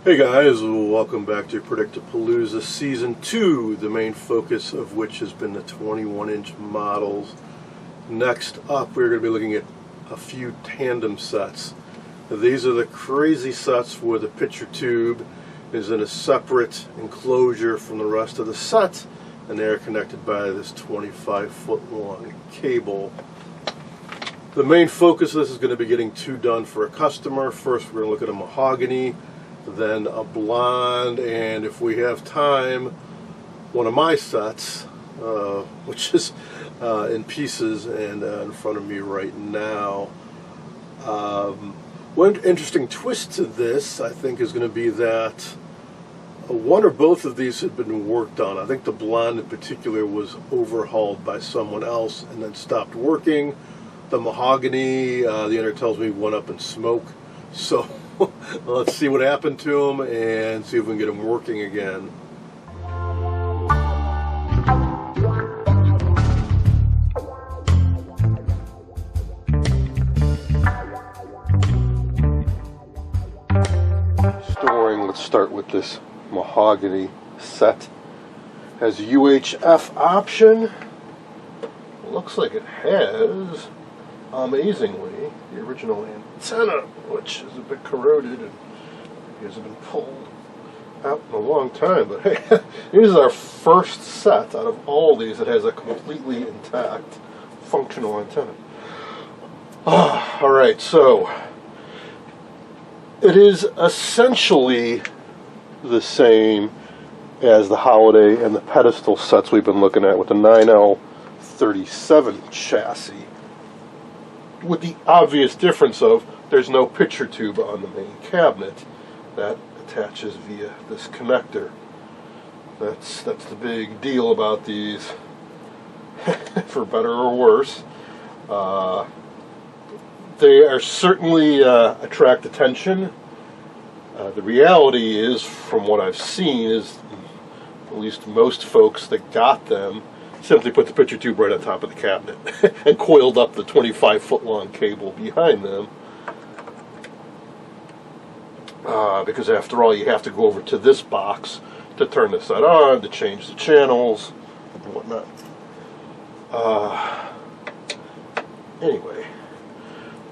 Hey guys, welcome back to Predictapalooza Season 2, the main focus of which has been the 21-inch models. Next up, we're going to be looking at a few tandem sets. Now, these are the crazy sets where the picture tube is in a separate enclosure from the rest of the set, and they are connected by this 25-foot long cable. The main focus of this is going to be getting two done for a customer. First, we're going to look at a mahogany, then a blonde, and if we have time, one of my sets, which is in pieces and in front of me right now. One interesting twist to this, I think, is going to be that one or both of these had been worked on. I think the blonde in particular was overhauled by someone else and then stopped working. The mahogany, the owner tells me, went up in smoke. So let's see what happened to them and see if we can get them working again. Storing, let's start with this mahogany set. Has a UHF option. Looks like it has, amazingly, the original antenna, which is a bit corroded and hasn't been pulled out in a long time. But hey, this is our first set out of all these that has a completely intact, functional antenna. Alright, so it is essentially the same as the Holiday and the pedestal sets we've been looking at with the 9L37 chassis, with the obvious difference of there's no picture tube on the main cabinet that attaches via this connector. That's the big deal about these, for better or worse. They are certainly attract attention. The reality is, from what I've seen, is at least most folks that got them simply put the picture tube right on top of the cabinet and coiled up the 25-foot long cable behind them. Because after all, you have to go over to this box to turn the set on, to change the channels, and whatnot. Anyway,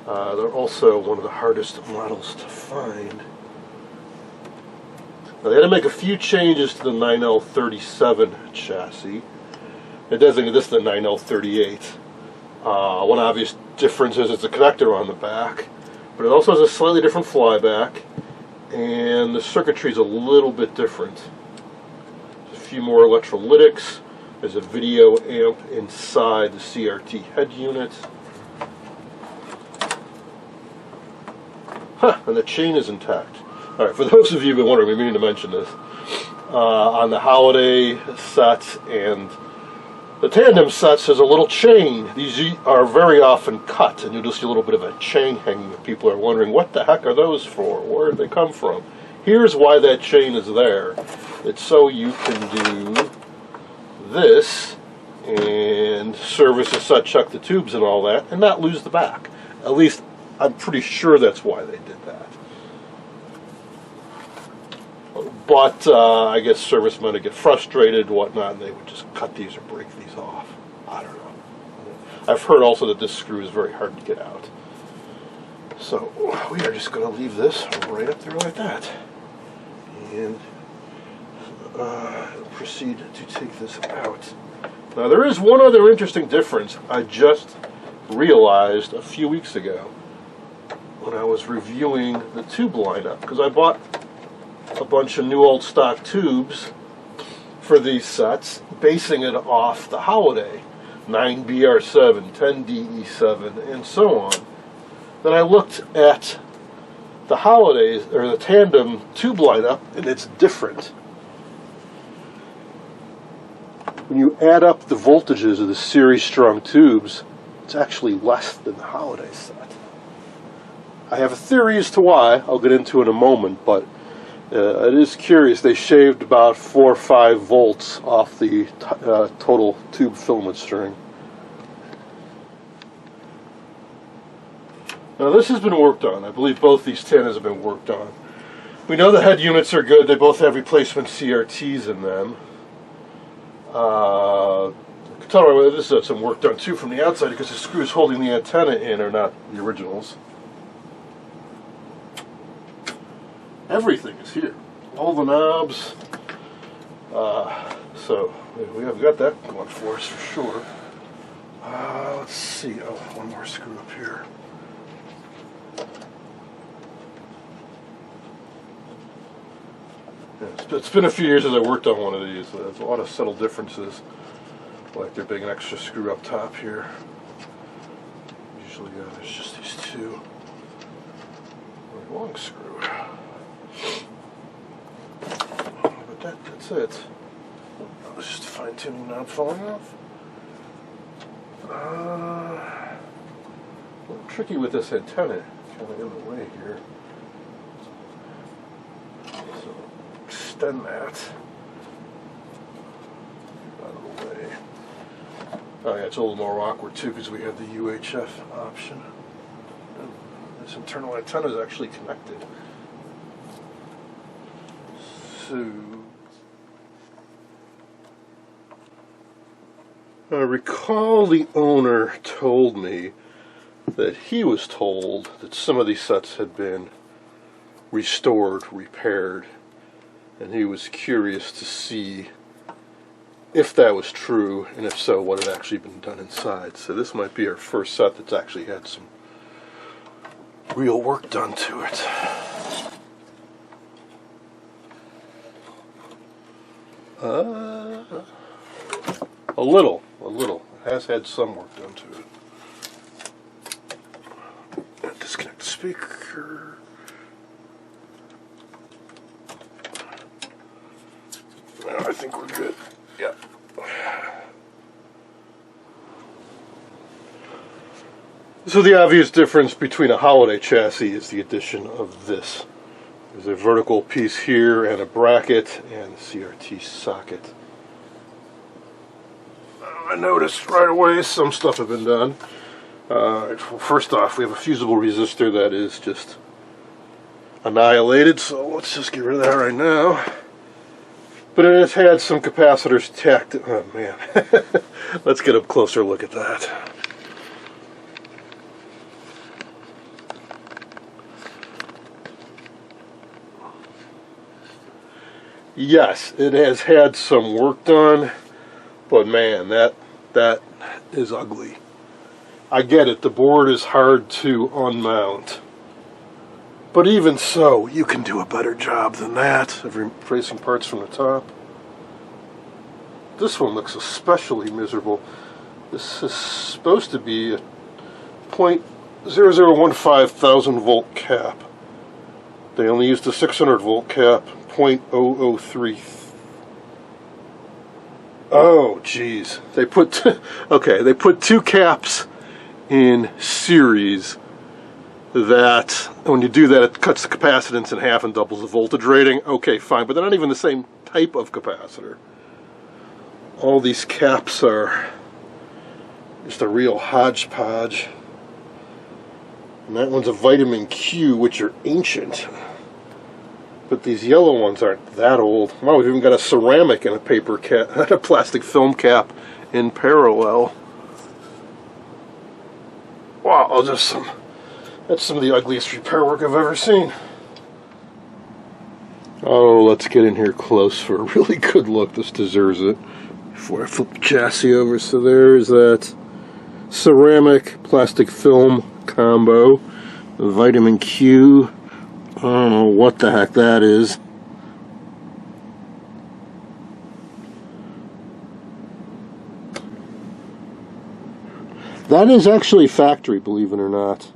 they're also one of the hardest models to find. Now, they had to make a few changes to the 9L37 chassis. It does think this is the 9L38. One obvious difference is it's a connector on the back, but it also has a slightly different flyback, and the circuitry is a little bit different. There's a few more electrolytics. There's a video amp inside the CRT head unit. And the chain is intact. Alright, for those of you who've been wondering, we meaning to mention this, on the Holiday sets and the tandem sets, there's a little chain. These are very often cut, and you'll just see a little bit of a chain hanging. People are wondering, what the heck are those for? Where did they come from? Here's why that chain is there. It's so you can do this and service the set, check the tubes and all that, and not lose the back. At least, I'm pretty sure that's why they did that. But I guess servicemen would get frustrated, whatnot, and they would just cut these or break these off. I don't know. I've heard also that this screw is very hard to get out. So we are just going to leave this right up there like that. And proceed to take this out. Now there is one other interesting difference I just realized a few weeks ago when I was reviewing the tube lineup, because I bought a bunch of new old stock tubes for these sets, basing it off the Holiday 9BR7, 10DE7, and so on. Then I looked at the Holidays, or the tandem tube lineup, and it's different. When you add up the voltages of the series strung tubes, it's actually less than the Holiday set. I have a theory as to why, I'll get into in a moment, but it is curious. They shaved about 4 or 5 volts off the total tube filament string. Now this has been worked on. I believe both these antennas have been worked on. We know the head units are good. They both have replacement CRTs in them. I can tell right this has some work done too from the outside because the screws holding the antenna in are not the originals. Everything is here. All the knobs. So we have got that going for us for sure. Let's see. Oh, one more screw up here. Yeah, it's been a few years since I worked on one of these. There's a lot of subtle differences. Like there being an extra screw up top here. Usually there's just these two. Long screw. But that's it. It's just a fine-tuning knob falling off. A little tricky with this antenna, kind of in the way here. So extend that out of the way. Oh yeah, it's a little more awkward too because we have the UHF option. And this internal antenna is actually connected. So I recall the owner told me that he was told that some of these sets had been restored, repaired, and he was curious to see if that was true, and if so, what had actually been done inside. So this might be our first set that's actually had some real work done to it. A little. It has had some work done to it. Disconnect the speaker. No, I think we're good. Yeah. So the obvious difference between a holiday chassis is the addition of this. There's a vertical piece here and a bracket and a CRT socket. I noticed right away some stuff had been done. Well, first off, we have a fusible resistor that is just annihilated, so let's just get rid of that right now. But it has had some capacitors tacked. Oh man, let's get a closer look at that. Yes, it has had some work done, but man, that is ugly. I get it, the board is hard to unmount. But even so, you can do a better job than that of replacing parts from the top. This one looks especially miserable. This is supposed to be a 0.0015 thousand volt cap. They only used a 600 volt cap, 0.003. Oh, geez. They put okay. They put two caps in series. That when you do that, it cuts the capacitance in half and doubles the voltage rating. Okay, fine, but they're not even the same type of capacitor. All these caps are just a real hodgepodge. And that one's a vitamin Q, which are ancient. But these yellow ones aren't that old. Wow, we've even got a ceramic and a paper cap, and a plastic film cap in parallel. Wow, that's some of the ugliest repair work I've ever seen. Oh, let's get in here close for a really good look. This deserves it. Before I flip the chassis over. So there's that ceramic plastic film combo. The vitamin Q. I don't know what the heck that is. That is actually factory, believe it or not.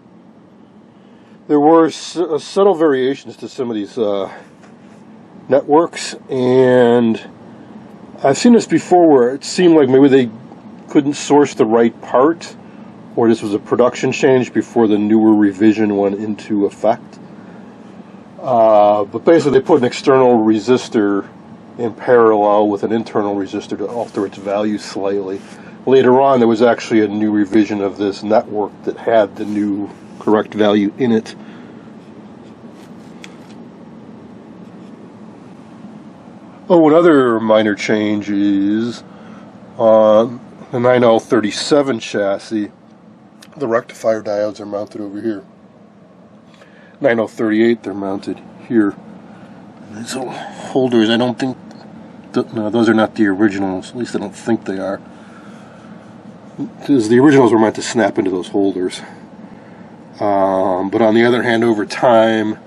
There were subtle variations to some of these networks, and I've seen this before where it seemed like maybe they couldn't source the right part, or this was a production change before the newer revision went into effect. But basically they put an external resistor in parallel with an internal resistor to alter its value slightly. Later on there was actually a new revision of this network that had the new correct value in it. Oh, another minor change is on the 9L37 chassis, the rectifier diodes are mounted over here. 9L38, they're mounted here. These little holders, I don't think, no, those are not the originals, at least I don't think they are. Because the originals were meant to snap into those holders. But on the other hand, over time,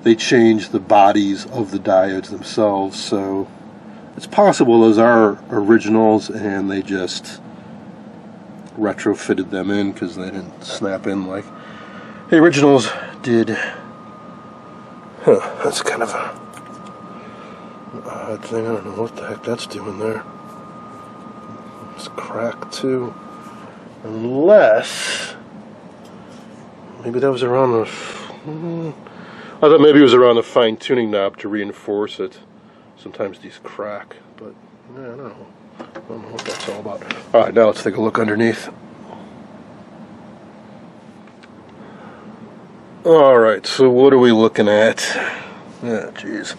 they changed the bodies of the diodes themselves, so it's possible those are originals and they just retrofitted them in because they didn't snap in like the originals did. That's kind of an odd thing. I don't know what the heck that's doing there. It's cracked too. Unless maybe that was around the I thought maybe it was around the fine-tuning knob to reinforce it. Sometimes these crack, but yeah, I don't know. I don't know what that's all about. Alright, now let's take a look underneath. Alright, so what are we looking at? Yeah, jeez.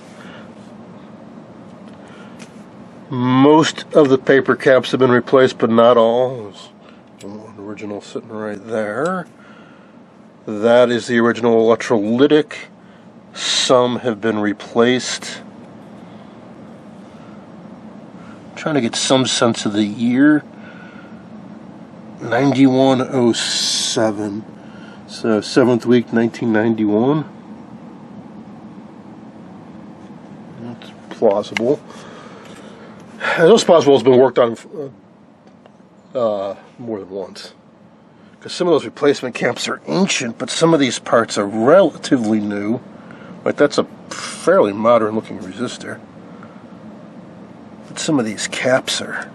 Most of the paper caps have been replaced, but not all. There's one original sitting right there. That is the original electrolytic. Some have been replaced. I'm trying to get some sense of the year. 9107. So 7th week, 1991. That's plausible. It's possible it's been worked on more than once. Because some of those replacement caps are ancient, but some of these parts are relatively new. Like that's a fairly modern looking resistor. But some of these caps are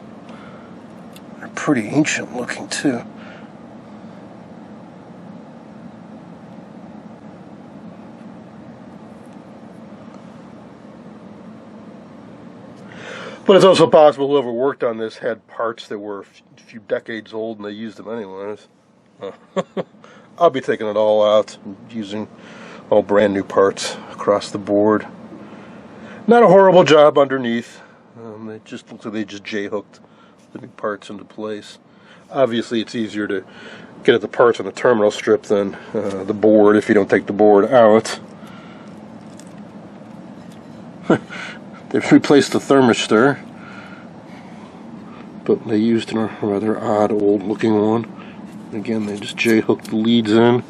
pretty ancient looking too. But it's also possible whoever worked on this had parts that were a few decades old and they used them anyways. I'll be taking it all out and using all brand new parts across the board. Not a horrible job underneath. It just looks like they just J-hooked the new parts into place. Obviously it's easier to get at the parts on the terminal strip than the board if you don't take the board out. They've replaced the thermistor, but they used a rather odd old looking one. Again, they just J-hooked the leads in.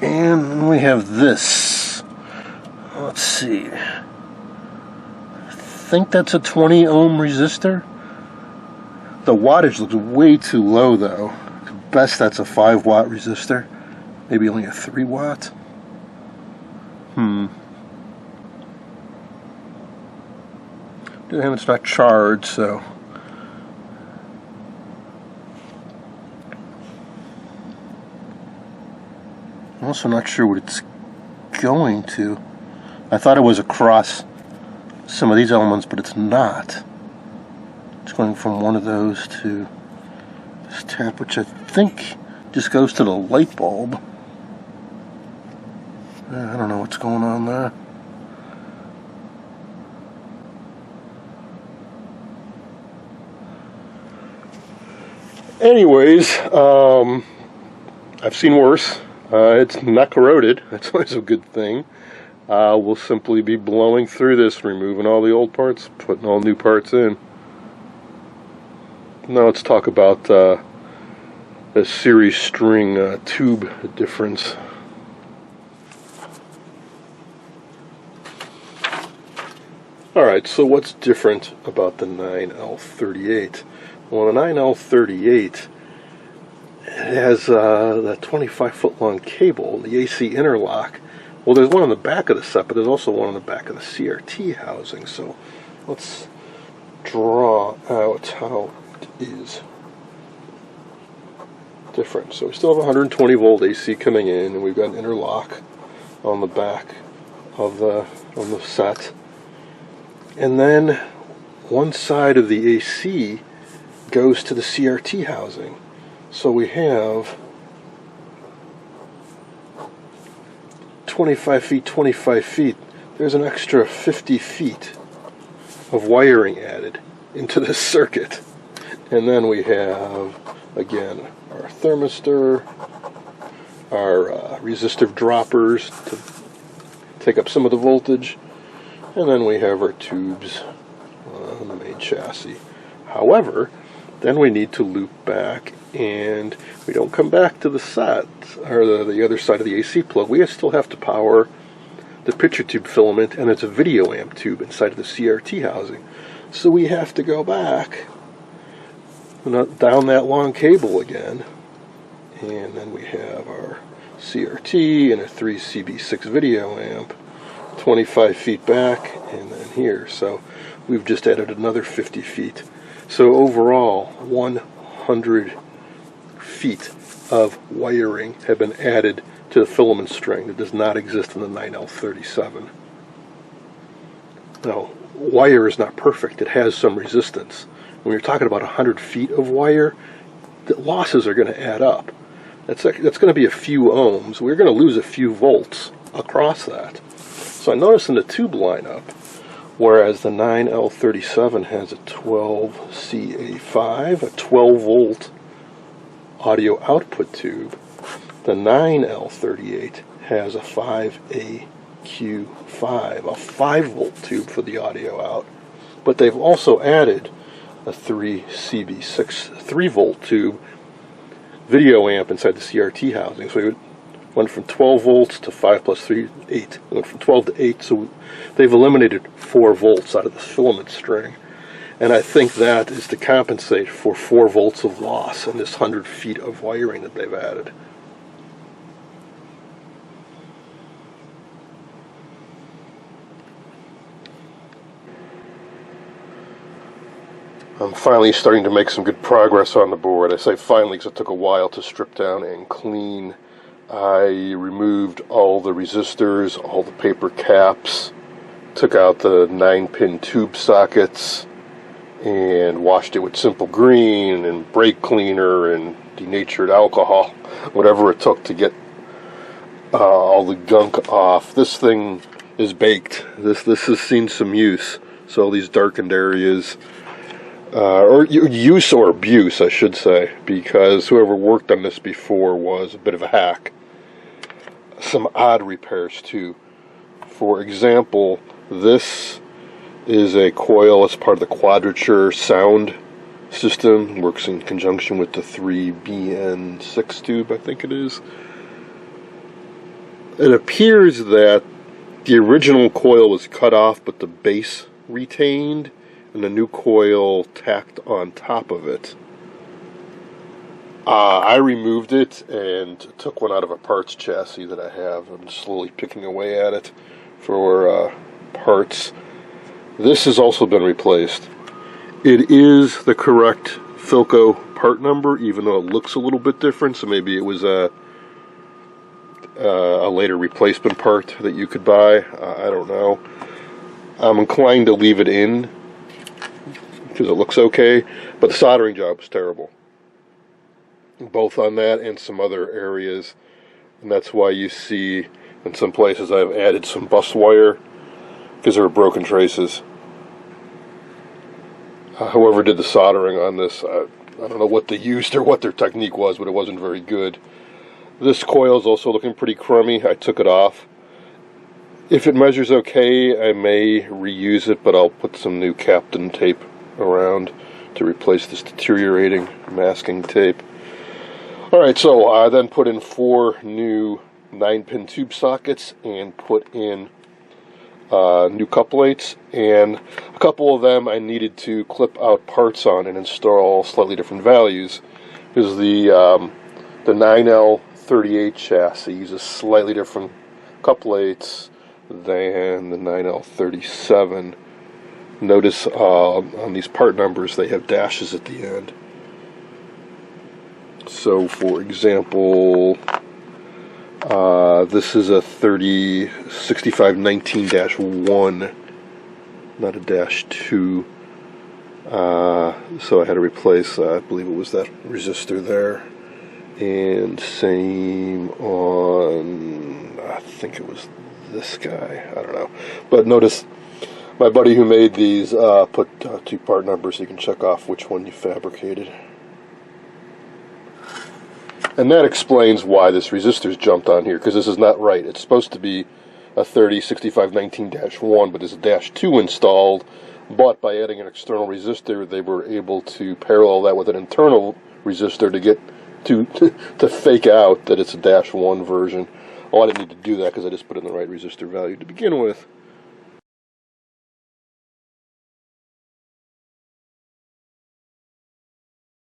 And then we have this. Let's see. I think that's a 20 ohm resistor. The wattage looks way too low though. At best that's a 5 watt resistor. Maybe only a 3 watt. And it's not charged, so I'm also not sure what it's going to. I thought it was across some of these elements, but it's not. It's going from one of those to this tap, which I think just goes to the light bulb. I don't know what's going on there. Anyways, I've seen worse. It's not corroded. That's always a good thing. We'll simply be blowing through this, removing all the old parts, putting all new parts in. Now let's talk about the series string tube difference. Alright, so what's different about the 9L38? Well, the 9L38 has that 25-foot long cable, the AC interlock. Well, there's one on the back of the set, but there's also one on the back of the CRT housing. So let's draw out how it is different. So we still have 120 volt AC coming in, and we've got an interlock on the back of the set. And then one side of the AC goes to the CRT housing. So we have 25 feet, 25 feet. there's an extra 50 feet of wiring added into this circuit. And then we have, again, our thermistor, our resistive droppers to take up some of the voltage, and then we have our tubes on the main chassis. However, then we need to loop back, and we don't come back to the set, or the other side of the AC plug. We still have to power the picture tube filament, and it's a video amp tube inside of the CRT housing. So we have to go back down that long cable again, and then we have our CRT and a 3CB6 video amp, 25 feet back, and then here. So we've just added another 50 feet. So overall, 100 feet of wiring have been added to the filament string that does not exist in the 9L37. Now, wire is not perfect. It has some resistance. When you're talking about 100 feet of wire, the losses are going to add up. That's going to be a few ohms. We're going to lose a few volts across that. So I noticed in the tube lineup, whereas the 9L37 has a 12CA5, a 12 volt audio output tube, the 9L38 has a 5AQ5, a 5 volt tube for the audio out. But they've also added a 3CB6 3 volt tube video amp inside the CRT housing. So we went from 12 volts to 5 plus 3, 8. We went from 12 to 8, so they've eliminated 4 volts out of the filament string. And I think that is to compensate for 4 volts of loss in this 100 feet of wiring that they've added. I'm finally starting to make some good progress on the board. I say finally because it took a while to strip down and clean. I removed all the resistors, all the paper caps, took out the 9-pin tube sockets, and washed it with Simple Green and brake cleaner and denatured alcohol, whatever it took to get all the gunk off. This thing is baked. This has seen some use. So all these darkened areas, or use or abuse, I should say, because whoever worked on this before was a bit of a hack. Some odd repairs too. For example, this is a coil as part of the quadrature sound system. Works in conjunction with the 3BN6 tube, I think it is. It appears that the original coil was cut off, but the base retained, and a new coil tacked on top of it. I removed it and took one out of a parts chassis that I have. I'm slowly picking away at it for parts. This has also been replaced. It is the correct Philco part number, even though it looks a little bit different, so maybe it was a later replacement part that you could buy. I don't know. I'm inclined to leave it in because it looks okay, but the soldering job was terrible, both on that and some other areas, and that's why you see in some places I've added some bus wire because there were broken traces. Whoever did the soldering on this, I don't know what they used or what their technique was, but it wasn't very good. This coil is also looking pretty crummy. I took it off. If it measures okay, I may reuse it, but I'll put some new Captain tape around to replace this deteriorating masking tape. Alright, so I then put in 4 new 9-pin tube sockets and put in new couplates, and a couple of them I needed to clip out parts on and install slightly different values, because the 9L38 chassis uses slightly different couplates than the 9L37. Notice on these part numbers they have dashes at the end. So for example, this is a 6519-1, not a -2. So I had to replace, I believe it was that resistor there. And same on, I think it was this guy? I don't know. But notice my buddy who made these put two part numbers so you can check off which one you fabricated. And that explains why this resistor's jumped on here, because this is not right. It's supposed to be a 306519-1, but there's a -2 installed. But by adding an external resistor, they were able to parallel that with an internal resistor to get to fake out that it's a -1 version. Oh, I didn't need to do that because I just put in the right resistor value to begin with.